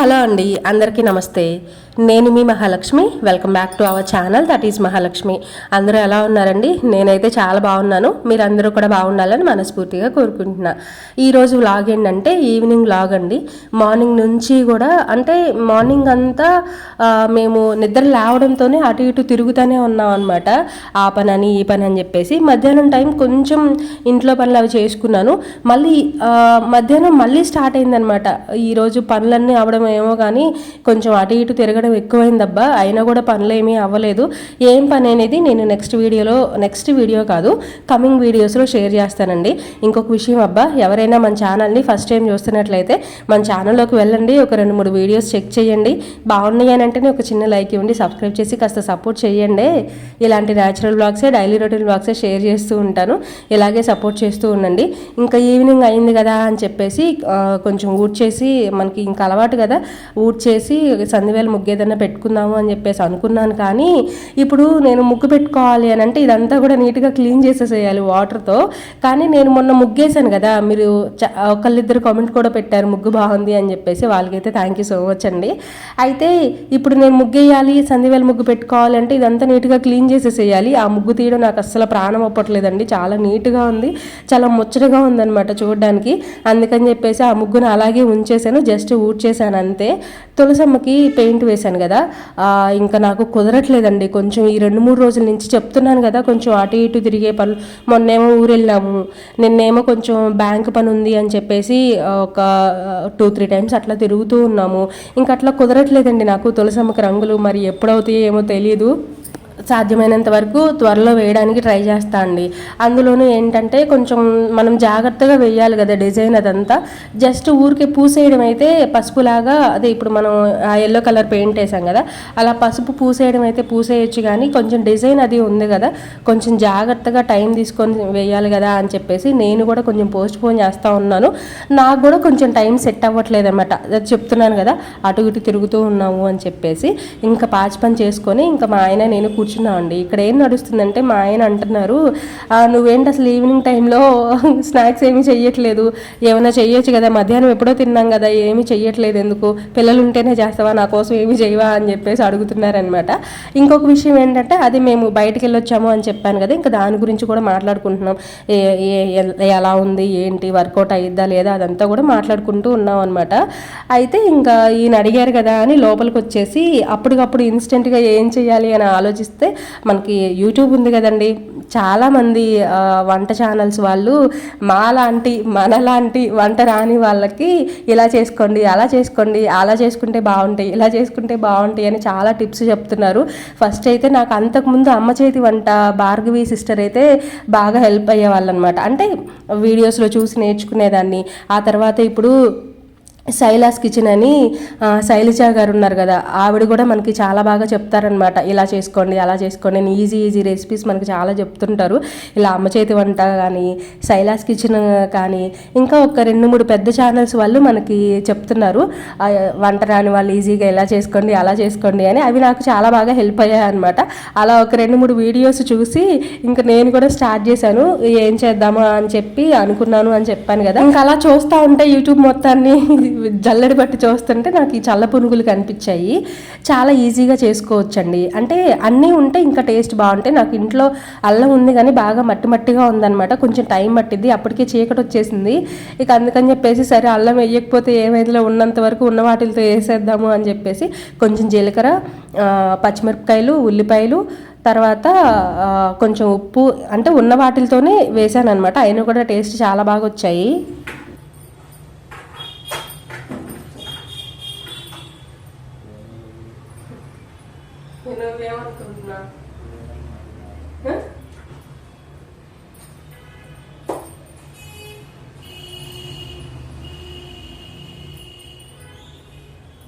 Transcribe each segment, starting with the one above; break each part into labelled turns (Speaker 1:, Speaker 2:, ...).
Speaker 1: Hello అండి, అందరికీ నమస్తే. నేను మీ Mahalakshmi. Welcome back to our channel, that is Mahalakshmi. అందరూ ఎలా ఉన్నారండి? నేనైతే చాలా బాగున్నాను. మీరందరూ కూడా బాగుండాలని మనస్ఫూర్తిగా కోరుకుంటున్నా. ఈరోజు వ్లాగ్ ఏంటంటే ఈవినింగ్ వ్లాగ్ అండి. మార్నింగ్ నుంచి కూడా అంటే మార్నింగ్ అంతా మేము నిద్ర లేవడంతోనే అటు ఇటు తిరుగుతూనే ఉన్నాం అనమాట. ఆ పని అని ఈ పని అని చెప్పేసి మధ్యాహ్నం టైం కొంచెం ఇంట్లో పనులు అవి చేసుకున్నాను. మళ్ళీ మధ్యాహ్నం మళ్ళీ స్టార్ట్ అయిందనమాట. ఈరోజు పనులన్నీ అవడం ఏమో కానీ కొంచెం అటు ఇటు తిరగడం ఎక్కువైందబ్బా. అయినా కూడా పనులు ఏమీ అవ్వలేదు. ఏం పని అనేది నేను నెక్స్ట్ వీడియో కాదు, కమింగ్ వీడియోస్లో షేర్ చేస్తానండి. ఇంకొక విషయం అబ్బా, ఎవరైనా మన ఛానల్ని ఫస్ట్ టైం చూస్తున్నట్లయితే మన ఛానల్లోకి వెళ్ళండి, ఒక 2-3 వీడియోస్ చెక్ చేయండి. బాగున్నాయి అని అంటేనే ఒక చిన్న లైక్ ఇవ్వండి, సబ్స్క్రైబ్ చేసి కాస్త సపోర్ట్ చేయండి. ఇలాంటి న్యాచురల్ వ్లాగ్సే, డైలీ రొటీన్ వ్లాగ్సే షేర్ చేస్తూ ఉంటాను. ఇలాగే సపోర్ట్ చేస్తూ ఉండండి. ఇంకా ఈవినింగ్ అయింది కదా అని చెప్పేసి కొంచెం ఊడ్చేసి, మనకి ఇంకా అలవాటు కదా ఊడ్చేసి సందివేల ముగ్గు ఏదైనా పెట్టుకుందాము అని చెప్పేసి అనుకున్నాను. కానీ ఇప్పుడు నేను ముగ్గు పెట్టుకోవాలి అని అంటే ఇదంతా కూడా నీట్గా క్లీన్ చేసేసేయాలి వాటర్తో. కానీ నేను మొన్న ముగ్గేసాను కదా, మీరు ఒకళ్ళిద్దరు కామెంట్ కూడా పెట్టారు ముగ్గు బాగుంది అని చెప్పేసి. వాళ్ళకైతే థ్యాంక్ యూ సో మచ్ అండి. అయితే ఇప్పుడు నేను ముగ్గేయాలి, సందివేల ముగ్గు పెట్టుకోవాలి అంటే ఇదంతా నీట్గా క్లీన్ చేసేసేయాలి. ఆ ముగ్గు తీయడం నాకు అస్సలు ప్రాణం ఒప్పట్లేదండి. చాలా నీట్గా ఉంది, చాలా ముచ్చటగా ఉందన్నమాట చూడడానికి. అందుకని చెప్పేసి ఆ ముగ్గును అలాగే ఉంచేసాను, జస్ట్ ఊడ్చేసాను అంతే. తులసమ్మకి పెయింట్ వేశాను కదా, ఇంకా నాకు కుదరట్లేదండి. కొంచెం ఈ 2-3 రోజుల నుంచి చెప్తున్నాను కదా, కొంచెం అటు ఇటు తిరిగే పనులు. మొన్నేమో ఊరు వెళ్ళాము, నిన్నేమో కొంచెం బ్యాంక్ పని ఉంది అని చెప్పేసి ఒక 2-3 టైమ్స్ అట్లా తిరుగుతూ ఉన్నాము. ఇంకా అట్లా కుదరట్లేదండి నాకు. తులసమ్మకి రంగులు మరి ఎప్పుడవుతాయో ఏమో తెలియదు. సాధ్యమైనంత వరకు త్వరలో వేయడానికి ట్రై చేస్తా అండి. అందులోనూ ఏంటంటే కొంచెం మనం జాగ్రత్తగా వేయాలి కదా డిజైన్ అదంతా. జస్ట్ ఊరికే పూసేయడం అయితే పసుపులాగా, అదే ఇప్పుడు మనం ఆ ఎల్లో కలర్ పెయింట్ వేసాం కదా, అలా పసుపు పూసేయడం అయితే పూసేయచ్చు. కానీ కొంచెం డిజైన్ అది ఉంది కదా, కొంచెం జాగ్రత్తగా టైం తీసుకొని వేయాలి కదా అని చెప్పేసి నేను కూడా కొంచెం పోస్ట్ పోన్ చేస్తూ ఉన్నాను. నాకు కూడా కొంచెం టైం సెట్ అవ్వట్లేదు అనమాట. చెప్తున్నాను కదా, అటు ఇటు తిరుగుతూ ఉన్నాము అని చెప్పేసి. ఇంకా పాచి పని చేసుకొని ఇంకా మా ఆయన నేను కూర్చున్నామండి. ఇక్కడ ఏం నడుస్తుందంటే మా ఆయన అంటున్నారు, నువ్వేంటి అసలు ఈవినింగ్ టైంలో స్నాక్స్ ఏమీ చెయ్యట్లేదు, ఏమైనా చెయ్యొచ్చు కదా, మధ్యాహ్నం ఎప్పుడో తిన్నాం కదా, ఏమీ చెయ్యట్లేదు ఎందుకు, పిల్లలు ఉంటేనే చేస్తావా, నా కోసం ఏమీ చేయవా అని చెప్పేసి అడుగుతున్నారనమాట. ఇంకొక విషయం ఏంటంటే, అది మేము బయటకు వెళ్ళొచ్చాము అని చెప్పాను కదా, ఇంకా దాని గురించి కూడా మాట్లాడుకుంటున్నాం. ఎలా ఉంది ఏంటి, వర్కౌట్ అయ్యిద్దా లేదా అదంతా కూడా మాట్లాడుకుంటూ ఉన్నాం అనమాట. అయితే ఇంకా ఈయన అడిగారు కదా అని లోపలికి వచ్చేసి అప్పటికప్పుడు ఇన్స్టెంట్గా ఏం చేయాలి అని ఆలోచిస్తే, మనకి యూట్యూబ్ ఉంది కదండి, చాలామంది వంట ఛానల్స్ వాళ్ళు మనలాంటి వంట రాని వాళ్ళకి ఇలా చేసుకోండి, అలా చేసుకోండి, అలా చేసుకుంటే బాగుంటాయి, ఇలా చేసుకుంటే బాగుంటాయి అని చాలా టిప్స్ చెప్తున్నారు. ఫస్ట్ అయితే నాకు అంతకుముందు అమ్మ చేతి వంట భార్గవి సిస్టర్ అయితే బాగా హెల్ప్ అయ్యేవాళ్ళు అనమాట. అంటే వీడియోస్లో చూసి నేర్చుకునేదాన్ని. ఆ తర్వాత ఇప్పుడు శైలాస్ కిచెన్ అని శైలజ గారు ఉన్నారు కదా, ఆవిడ కూడా మనకి చాలా బాగా చెప్తారనమాట. ఇలా చేసుకోండి, అలా చేసుకోండి అని ఈజీ రెసిపీస్ మనకి చాలా చెప్తుంటారు. ఇలా అమ్మ చేతి వంట కానీ, శైలాస్ కిచెన్ కానీ, ఇంకా ఒక 2-3 పెద్ద ఛానల్స్ వాళ్ళు మనకి చెప్తున్నారు. వంట రాని వాళ్ళు ఈజీగా ఇలా చేసుకోండి, అలా చేసుకోండి అని. అవి నాకు చాలా బాగా హెల్ప్ అయ్యాయి అనమాట. అలా ఒక 2-3 వీడియోస్ చూసి ఇంకా నేను కూడా స్టార్ట్ చేశాను. ఏం చేద్దామా అని చెప్పి అనుకున్నాను అని చెప్పాను కదా. ఇంకా అలా చూస్తూ ఉంటే యూట్యూబ్ మొత్తాన్ని జల్లెడ బట్టి చూస్తుంటే నాకు ఈ చల్ల పునుగులు కనిపించాయి. చాలా ఈజీగా చేసుకోవచ్చండి. అంటే అన్నీ ఉంటే ఇంకా టేస్ట్ బాగుంటాయి. నాకు ఇంట్లో అల్లం ఉంది కానీ బాగా మట్టిగా ఉందన్నమాట. కొంచెం టైం పట్టింది, అప్పటికే చీకటి వచ్చేసింది. ఇక అందుకని చెప్పేసి సరే అల్లం వేయకపోతే ఏమైందిలో, ఉన్నంత వరకు ఉన్న వాటితో వేసేద్దాము అని చెప్పేసి కొంచెం జీలకర్ర, పచ్చిమిరపకాయలు, ఉల్లిపాయలు, తర్వాత కొంచెం ఉప్పు, అంటే ఉన్న వాటితోనే వేసాను అనమాట. అయినా కూడా టేస్ట్ చాలా బాగా వచ్చాయి. నువ్వేమనుకుంటున్నా?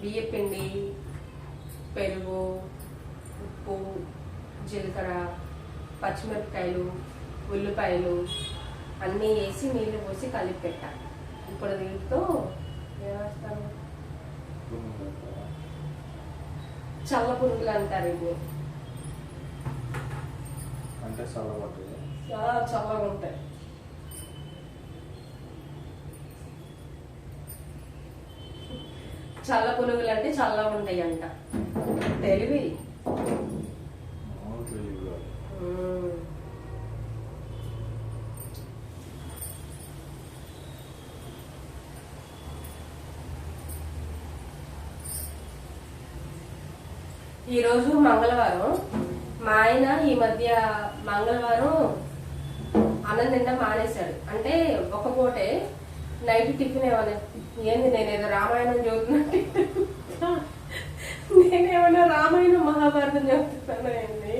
Speaker 1: బియ్యపిండి, పెరుగు, ఉప్పు, జీలకర్ర, పచ్చిమిరపకాయలు, ఉల్లిపాయలు అన్నీ వేసి నీళ్ళు పోసి కలిపి పెట్టాలి. ఇప్పుడు దీంతో ఏమేస్తాను, చల్ల పురుగులు అంటారు ఇవి. అంటే చల్లగా ఉంటాయి. చల్ల పునుగులు అంటే చల్లగా ఉంటాయి అంట. తెలివి. ఈరోజు మంగళవారం. మా ఆయన ఈ మధ్య మంగళవారం అన్నం తినడం మానేశాడు. అంటే ఒక పూటే నైట్ టిఫిన్ ఏమన్నా ఏంది, నేనేదో రామాయణం చదువుతున్నట్టు, నేనేమన్నా రామాయణం మహాభారతం చదువుతున్నాను ఏంది.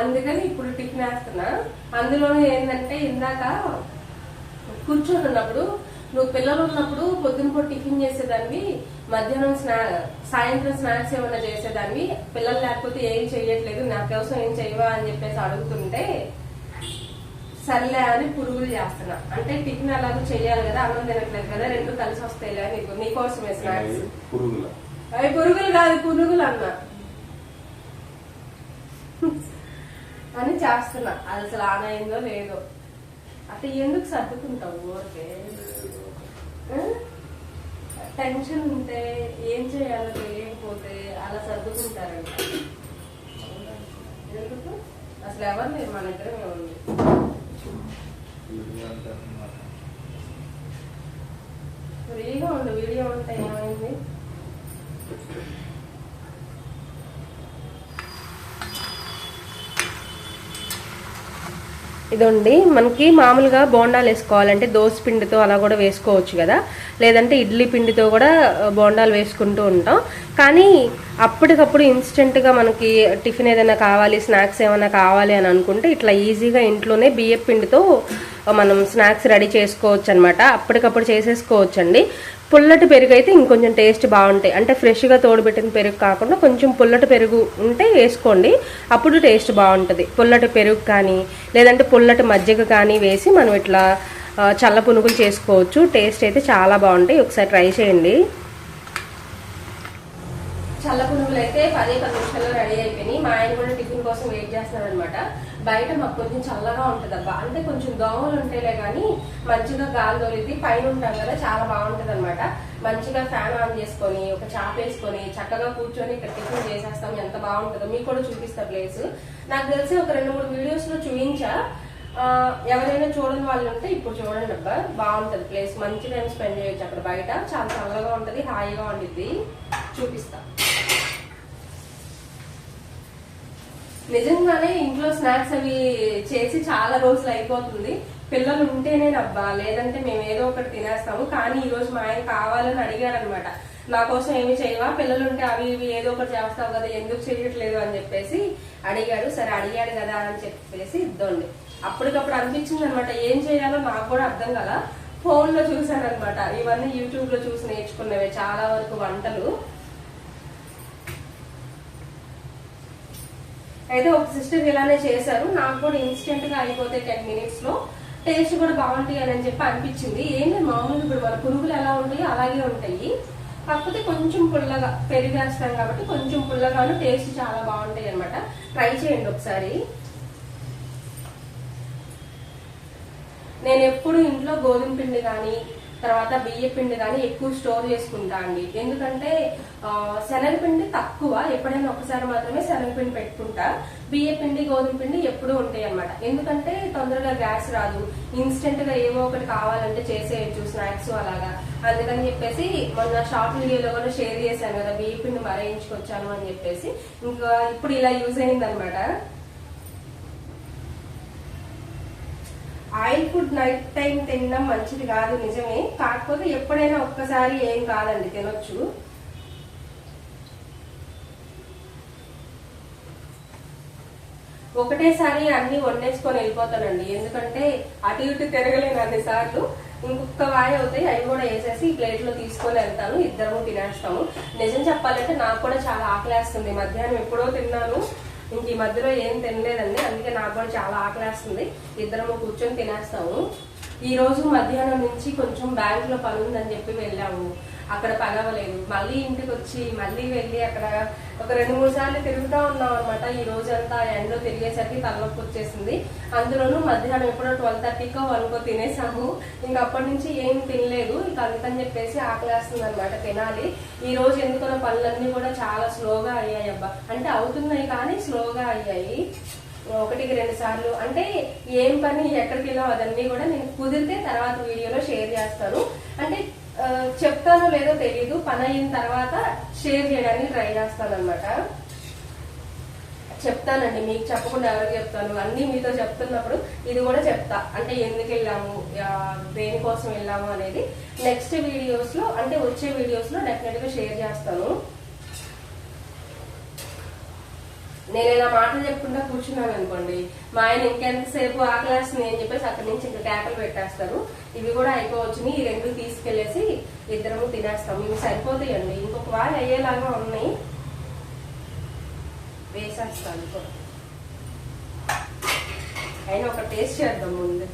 Speaker 1: అందుకని ఇప్పుడు టిఫిన్ వేస్తున్నా. అందులోనూ ఏంటంటే ఇందాక కూర్చొని ఉన్నప్పుడు, నువ్వు పిల్లలు ఉన్నప్పుడు పొద్దున పూట టిఫిన్ చేసేదాన్ని, మధ్యాహ్నం సాయంత్రం స్నాక్స్ ఏమైనా చేసేదాన్ని, పిల్లలు లేకపోతే ఏం చెయ్యట్లేదు, నా కోసం ఏం చెయ్యవా అని చెప్పేసి అడుగుతుంటే సర్లే అని పురుగులు చేస్తున్నా. అంటే టిఫిన్ అలాగే చెయ్యాలి కదా, అన్నం తినట్లేదు కదా, రెండు కలిసి వస్తాయిలే అని నీకోసమే స్నాక్స్. అవి పురుగులు కాదు, పురుగులు అన్నా అని చేస్తున్నా. అది అసలు ఆన్ అయిందో లేదో. అట్లా ఎందుకు సర్దుకుంటావు ఊరికే? టెన్షన్ ఉంటే ఏం చేయాలో తెలియకపోతే అలా సర్దుకుంటారండి. ఎందుకు అసలు ఎవరు లేదు, మన ఇద్దరమే ఉంది. ఫ్రీగా ఉండు, వీడియో ఉంటే ఏమైంది? ఇదండి, మనకి మామూలుగా బోండాలు వేసుకోవాలంటే దోశ పిండితో అలా కూడా వేసుకోవచ్చు కదా, లేదంటే ఇడ్లీ పిండితో కూడా బోండాలు వేసుకుంటూ ఉంటాం. కానీ అప్పటికప్పుడు ఇన్స్టెంట్గా మనకి టిఫిన్ ఏదైనా కావాలి, స్నాక్స్ ఏమైనా కావాలి అని అనుకుంటే ఇట్లా ఈజీగా ఇంట్లోనే బియ్యం పిండితో మనం స్నాక్స్ రెడీ చేసుకోవచ్చు అనమాట. అప్పటికప్పుడు చేసేసుకోవచ్చు అండి. పుల్లటి పెరుగు అయితే ఇంకొంచెం టేస్ట్ బాగుంటాయి. అంటే ఫ్రెష్గా తోడుపెట్టిన పెరుగు కాకుండా కొంచెం పుల్లటి పెరుగు ఉంటే వేసుకోండి, అప్పుడు టేస్ట్ బాగుంటుంది. పుల్లటి పెరుగు కానీ లేదంటే పుల్లటి మజ్జిగ కానీ వేసి మనం ఇట్లా చల్ల పునుగులు చేసుకోవచ్చు. టేస్ట్ అయితే చాలా బాగుంటాయి, ఒకసారి ట్రై చేయండి. చల్ల పునుగులు అయితే 10-10 నిమిషాల్లో రెడీ అయిపోయినాయి. మా ఆయన కూడా టిఫిన్ కోసం వెయిట్ చేస్తున్నారు అనమాట. బయట మాకు కొంచెం చల్లగా ఉంటుంది అబ్బా, అంటే కొంచెం దోమలు ఉంటాయిలే కానీ మంచిగా గాలి తోలిది, పైన ఉంటాం కదా చాలా బాగుంటది అనమాట. మంచిగా ఫ్యాన్ ఆన్ చేసుకొని ఒక చాప వేసుకొని చక్కగా కూర్చొని ఇక్కడ టిఫిన్ చేసేస్తాం. ఎంత బాగుంటుందో మీకు కూడా చూపిస్తా ప్లేస్. నాకు తెలిసి ఒక 2-3 వీడియోస్ లో చూపించా. ఎవరైనా చూడని వాళ్ళు ఉంటే ఇప్పుడు చూడండి అబ్బా, బాగుంటది ప్లేస్. మంచి టైం స్పెండ్ చేయొచ్చు అక్కడ. బయట చాలా చల్లగా ఉంటది, హాయిగా ఉండిద్ది. చూపిస్తా. నిజంగానే ఇంట్లో స్నాక్స్ అవి చేసి చాలా రోజులు అయిపోతుంది. పిల్లలు ఉంటేనేనబ్బా, లేదంటే మేము ఏదో ఒకటి తినేస్తాము. కానీ ఈ రోజు మా ఆయన కావాలని అడిగాడు అనమాట. నా కోసం ఏమి చేయవా, పిల్లలు ఉంటే అవి ఇవి ఏదో ఒకటి చేస్తావు కదా, ఎందుకు చేయట్లేదు అని చెప్పేసి అడిగాడు. సరే అడిగాడు కదా అని చెప్పేసి ఇద్దండి. అప్పటికప్పుడు అనిపించింది అనమాట, ఏం చేయాలో నాకు కూడా అర్థం కదా. ఫోన్ లో చూసాను అనమాట. ఇవన్నీ యూట్యూబ్ లో చూసి నేర్చుకున్నవే చాలా వరకు వంటలు. అయితే ఒక సిస్టర్ ఇలానే చేశారు. నాకు కూడా ఇన్స్టెంట్ గా అయిపోతే 10 minutes లో, టేస్ట్ కూడా బాగుంటాయి అని చెప్పి అనిపించింది. ఏంటి మామూలుగా ఇప్పుడు మన పురుగులు ఎలా ఉంటాయి అలాగే ఉంటాయి, కాకపోతే కొంచెం పుల్లగా పెరిగేస్తాం కాబట్టి కొంచెం పుల్లగాను టేస్ట్ చాలా బాగుంటాయి అనమాట. ట్రై చేయండి ఒకసారి. నేను ఎప్పుడు ఇంట్లో గోధుమ పిండి కానీ తర్వాత బియ్య పిండి కానీ ఎక్కువ స్టోర్ చేసుకుంటా అండి. ఎందుకంటే శనగపిండి తక్కువ, ఎప్పుడైనా ఒకసారి మాత్రమే శనగపిండి పెట్టుకుంటా. బియ్య పిండి గోధుమ పిండి ఎప్పుడూ ఉంటాయి అనమాట. ఎందుకంటే తొందరగా గ్యాస్ రాదు, ఇన్స్టెంట్ గా ఏవో ఒకటి కావాలంటే చేసేయచ్చు స్నాక్స్ అలాగా. అందుకని చెప్పేసి మొన్న షార్ట్ వీడియోలో కూడా షేర్ చేశాను కదా, బియ్య పిండి మరేయించుకొచ్చాను అని చెప్పేసి. ఇంకా ఇప్పుడు ఇలా యూజ్ అయింది అనమాట. ఆయిల్ ఫుడ్ నైట్ టైం తినడం మంచిది కాదు నిజమే, కాకపోతే ఎప్పుడైనా ఒక్కసారి ఏం కాదండి, తినొచ్చు. ఒకటేసారి అన్ని వండేసుకొని వెళ్ళిపోతానండి, ఎందుకంటే అటు ఇటు తిరగలేను అన్నిసార్లు. ఇంకొక వాయి అవుతాయి, అవి కూడా వేసేసి ప్లేట్ లో తీసుకొని వెళ్తాను, ఇద్దరము తినేస్తాము. నిజం చెప్పాలంటే నాకు కూడా చాలా ఆకలేస్తుంది. మధ్యాహ్నం ఎప్పుడో తిన్నాను, ఇంక ఈ మధ్యలో ఏం తినలేదండి, అందుకే నాకు కూడా చాలా ఆకలేస్తుంది. ఇద్దరము కూర్చొని తినేస్తాము. ఈ రోజు మధ్యాహ్నం నుంచి కొంచెం బ్యాంకులో పని ఉందని చెప్పి వెళ్ళాము, అక్కడ పని అవ్వలేదు. మళ్ళీ ఇంటికి వచ్చి మళ్ళీ వెళ్ళి అక్కడ ఒక 2-3 సార్లు తిరుగుతూ ఉన్నాం అనమాట. ఈ రోజంతా ఎండలో తిరిగేసరికి తలనొప్పి వచ్చేసింది. అందులోనూ మధ్యాహ్నం ఎప్పుడో 12:30కో 1కో తినేసాము. ఇంకా అప్పటి నుంచి ఏం తినలేదు. ఇంకా అందుకని చెప్పేసి ఆకలేస్తుంది అనమాట, తినాలి. ఈ రోజు ఎందుకన్నా పనులన్నీ కూడా చాలా స్లోగా అయ్యాయి అబ్బా. అంటే అవుతున్నాయి కానీ స్లోగా అయ్యాయి. 1-2 సార్లు. అంటే ఏం పని ఎక్కడికి వెళ్ళాం అదన్నీ కూడా నేను కుదిరితే తర్వాత వీడియోలో షేర్ చేస్తాను. అంటే చెప్తానో లేదో తెలీదు, పని అయిన తర్వాత షేర్ చేయడానికి ట్రై చేస్తాను అనమాట. చెప్తానండి, మీకు చెప్పకుండా ఎవరికి చెప్తాను, అన్ని మీతో చెప్తున్నప్పుడు ఇది కూడా చెప్తా. అంటే ఎందుకు వెళ్ళాము, దేనికోసం వెళ్ళాము అనేది నెక్స్ట్ వీడియోస్ లో, అంటే వచ్చే వీడియోస్ లో డెఫినెట్ గా షేర్ చేస్తాను. నేను ఇలా మాటలు చెప్పుకుంటా కూర్చున్నాను అనుకోండి, మా ఆయన ఇంకెంతసేపు ఆకలేస్తుంది అని చెప్పేసి అక్కడి నుంచి ఇంకా కేకలు పెట్టేస్తారు. ఇవి కూడా అయిపోవచ్చుని, ఈ 2 తీసుకెళ్లేసి ఇద్దరము తినేస్తాం. ఇవి సరిపోతాయండి, ఇంకొక వారు అయ్యేలాగా ఉన్నాయి, వేసేస్తాను. అయినా ఒక టేస్ట్ చేద్దాం ముందు.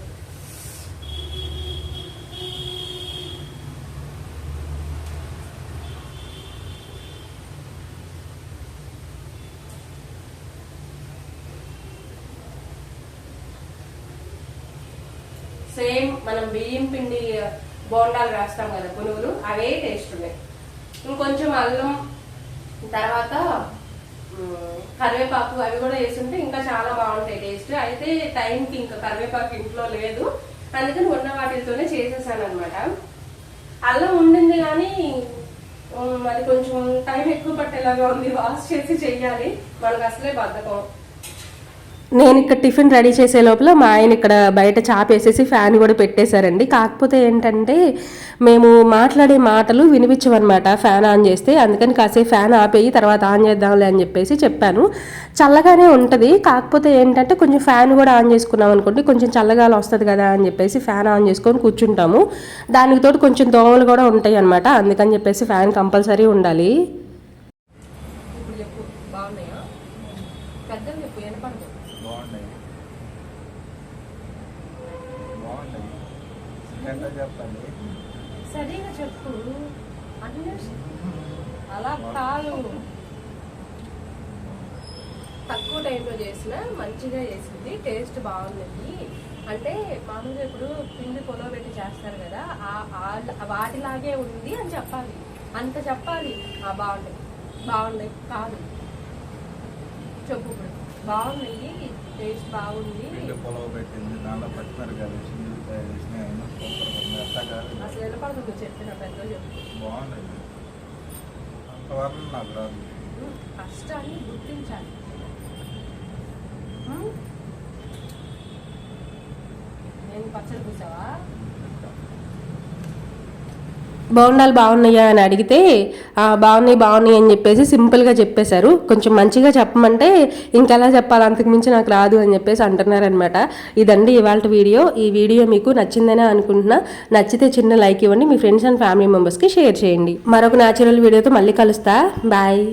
Speaker 1: సేమ్ మనం బియ్యం పిండి బోండాలు వేస్తాం కదా పునుగులు, అవే టేస్ట్ ఉన్నాయి. ఇంకొంచెం అల్లం, తర్వాత కరివేపాకు అవి కూడా వేస్తుంటే ఇంకా చాలా బాగుంటాయి టేస్ట్. అయితే టైంకి ఇంకా కరివేపాకు ఇంట్లో లేదు, అందుకని ఉన్న వాటితోనే చేసేసాను అనమాట. అల్లం ఉండింది కానీ అది కొంచెం టైం ఎక్కువ పట్టేలాగా ఉంది, వాష్ చేసి చెయ్యాలి. మనకు అసలే బద్ధకం. నేను ఇక్కడ టిఫిన్ రెడీ చేసే లోపల మా ఆయన ఇక్కడ బయట చాపేసేసి ఫ్యాన్ కూడా పెట్టేశారండి. కాకపోతే ఏంటంటే మేము మాట్లాడే మాటలు వినిపించవన్నమాట ఫ్యాన్ ఆన్ చేస్తే, అందుకని కాసేపు ఫ్యాన్ ఆపేయి తర్వాత ఆన్ చేద్దాంలే అని చెప్పేసి చెప్పాను. చల్లగానే ఉంటుంది, కాకపోతే ఏంటంటే కొంచెం ఫ్యాన్ కూడా ఆన్ చేసుకున్నాం అనుకోండి కొంచెం చల్లగాలి వస్తుంది కదా అని చెప్పేసి ఫ్యాన్ ఆన్ చేసుకొని కూర్చుంటాము. దానికి తోటి కొంచెం దోమలు కూడా ఉంటాయి అనమాట, అందుకని చెప్పేసి ఫ్యాన్ కంపల్సరీ ఉండాలి. సరిగా చెప్పు, అలా కాదు. తక్కువ టైంలో చేసిన మంచిగా చేసింది, టేస్ట్ బాగుంది. అంటే మామూలుగా ఇప్పుడు పిండి పొలవబెట్టి చేస్తారు కదా, వాటిలాగే ఉంది అని చెప్పాలి, అంత చెప్పాలి. బాగుంది బాగుంది కాదు చెప్పు, ఇప్పుడు బాగున్నాయి, టేస్ట్ బాగుంది. అసలు ఎలా పడుతుంది చెప్పిన పెద్ద చెప్పు, కష్టాన్ని గుర్తించాలి. నేను పచ్చడి కూర్చావా? బోండాలు బాగున్నాయా అని అడిగితే బాగున్నాయి అని చెప్పేసి సింపుల్గా చెప్పేశారు. కొంచెం మంచిగా చెప్పమంటే ఇంకెలా చెప్పాలి, అంతకుమించి నాకు రాదు అని చెప్పేసి అంటున్నారనమాట. ఇదండి ఇవాళ వీడియో. ఈ వీడియో మీకు నచ్చిందనే అనుకుంటున్నా. నచ్చితే చిన్న లైక్ ఇవ్వండి, మీ ఫ్రెండ్స్ అండ్ ఫ్యామిలీ మెంబర్స్కి షేర్ చేయండి. మరొక న్యాచురల్ వీడియోతో మళ్ళీ కలుస్తా. బాయ్.